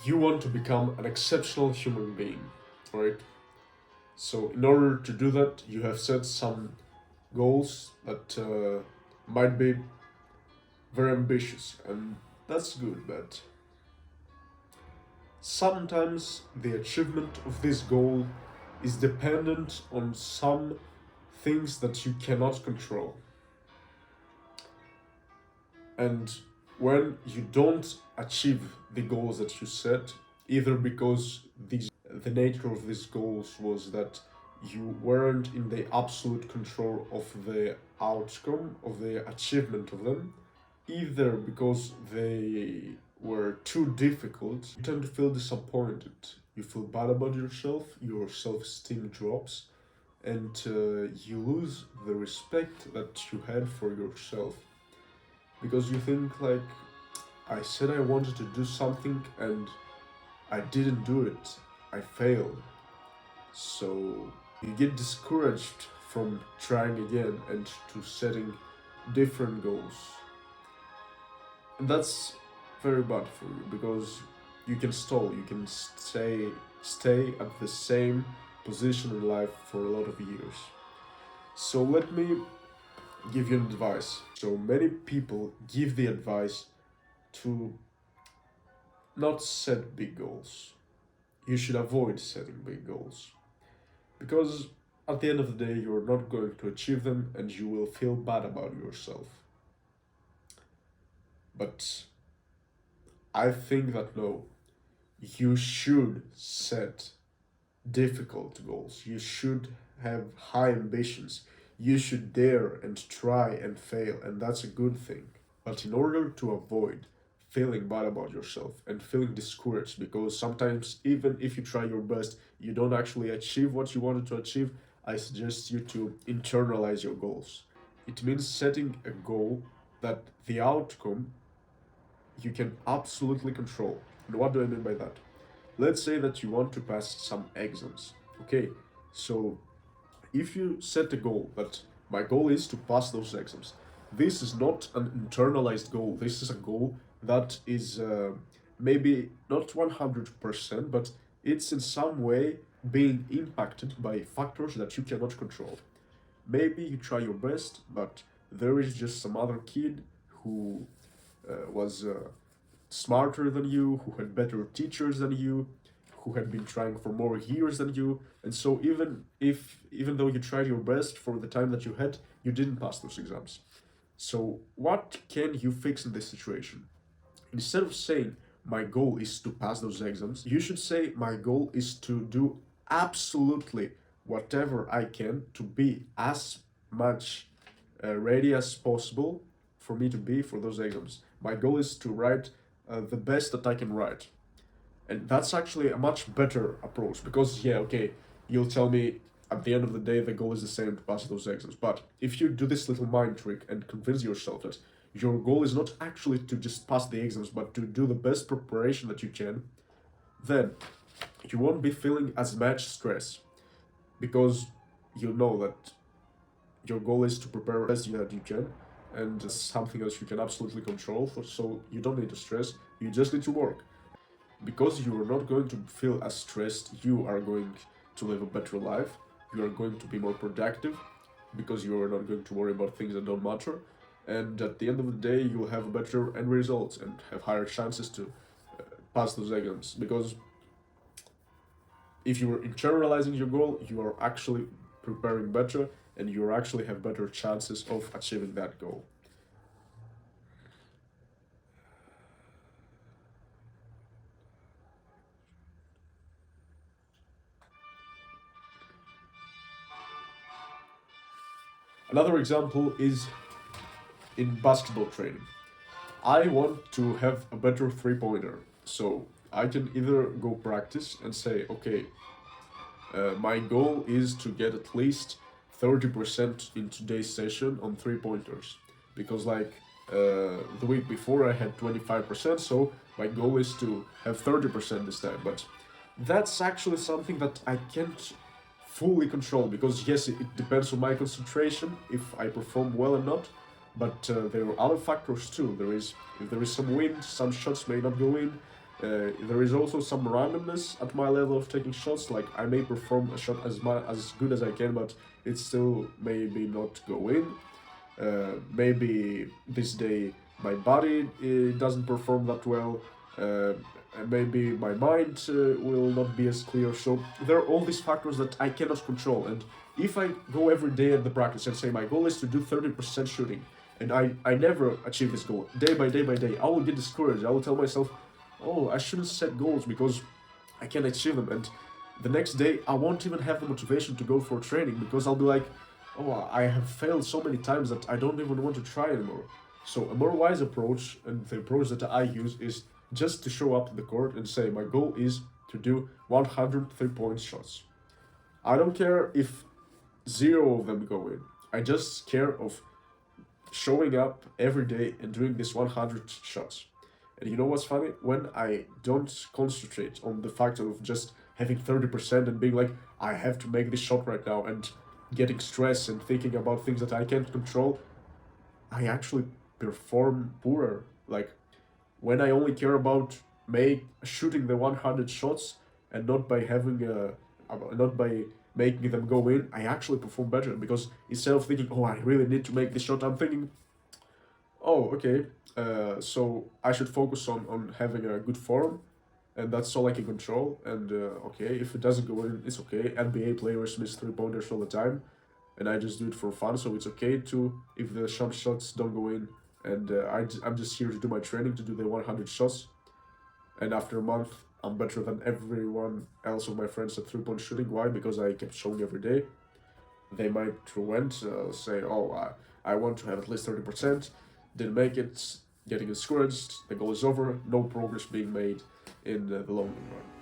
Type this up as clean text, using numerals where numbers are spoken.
you want to become an exceptional human being, right? So in order to do that, you have set some goals that might be very ambitious, and that's good, but sometimes the achievement of this goal is dependent on some things that you cannot control. And when you don't achieve the goals that you set, either because the nature of these goals was that you weren't in the absolute control of the outcome of the achievement of them, either because they were too difficult, you tend to feel disappointed. You feel bad about yourself, your self-esteem drops, and you lose the respect that you had for yourself. Because you think like, I said I wanted to do something and I didn't do it. I failed. So you get discouraged from trying again and to setting different goals. And that's very bad for you because you can stall, you can stay at the same position in life for a lot of years. So let me give you an advice. So many people give the advice to not set big goals. You should avoid setting big goals because at the end of the day, you're not going to achieve them and you will feel bad about yourself. But I think that no, you should set difficult goals. You should have high ambitions. You should dare and try and fail, and that's a good thing. But in order to avoid feeling bad about yourself and feeling discouraged, because sometimes, even if you try your best, you don't actually achieve what you wanted to achieve, I suggest you to internalize your goals. It means setting a goal that the outcome you can absolutely control. And what do I mean by that? Let's say that you want to pass some exams. Okay, so if you set a goal that my goal is to pass those exams, this is not an internalized goal. This is a goal that is maybe not 100%, but it's in some way being impacted by factors that you cannot control. Maybe you try your best, but there is just some other kid who was smarter than you, who had better teachers than you, who had been trying for more years than you, and so even though you tried your best for the time that you had, you didn't pass those exams. So what can you fix in this situation? Instead of saying my goal is to pass those exams, you should say my goal is to do absolutely whatever I can to be as much ready as possible for me to be for those exams. My goal is to write the best that I can write. And that's actually a much better approach because, yeah, okay, you'll tell me at the end of the day the goal is the same to pass those exams. But if you do this little mind trick and convince yourself that your goal is not actually to just pass the exams but to do the best preparation that you can, then you won't be feeling as much stress because you know that your goal is to prepare as best that you can, and it's something that you can absolutely control. So you don't need to stress, you just need to work. Because you are not going to feel as stressed, you are going to live a better life, you are going to be more productive because you are not going to worry about things that don't matter, and at the end of the day you'll have better end results and have higher chances to pass those exams. Because if you are internalizing your goal, you are actually preparing better and you actually have better chances of achieving that goal. Another example is in basketball training. I want to have a better three pointer. So I can either go practice and say, okay, my goal is to get at least 30% in today's session on three pointers. Because, like, the week before I had 25%, so my goal is to have 30% this time. But that's actually something that I can't fully control because, yes, it depends on my concentration if I perform well or not. But there are other factors too. If there is some wind, some shots may not go in. There is also some randomness at my level of taking shots. Like I may perform a shot as good as I can, but it still maybe not go in. Maybe this day my body doesn't perform that well. And maybe my mind will not be as clear. So there are all these factors that I cannot control. And if I go every day at the practice and say my goal is to do 30% shooting, and I never achieve this goal day by day, I will get discouraged. I will tell myself, oh, I shouldn't set goals because I can't achieve them. And the next day, I won't even have the motivation to go for training because I'll be like, oh, I have failed so many times that I don't even want to try anymore. So a more wise approach, and the approach that I use, is just to show up to the court and say my goal is to do 100 3-point shots. I don't care if zero of them go in. I just care of showing up every day and doing this 100 shots. And you know what's funny? When I don't concentrate on the fact of just having 30% and being like, I have to make this shot right now, and getting stressed and thinking about things that I can't control, I actually perform poorer. Like when I only care about shooting the 100 shots and not by not by making them go in, I actually perform better because instead of thinking, oh, I really need to make this shot, I'm thinking, oh, okay, so I should focus on having a good form, and that's all I can control. And okay, if it doesn't go in, it's okay. NBA players miss 3-pointers all the time, and I just do it for fun, so it's okay to if the shots don't go in. And I'm just here to do my training to do the 100 shots, and after a month, I'm better than everyone else of my friends at 3-point shooting. Why? Because I kept showing every day. They might say, oh, I want to have at least 30%, didn't make it, getting discouraged, the goal is over, no progress being made in the long run.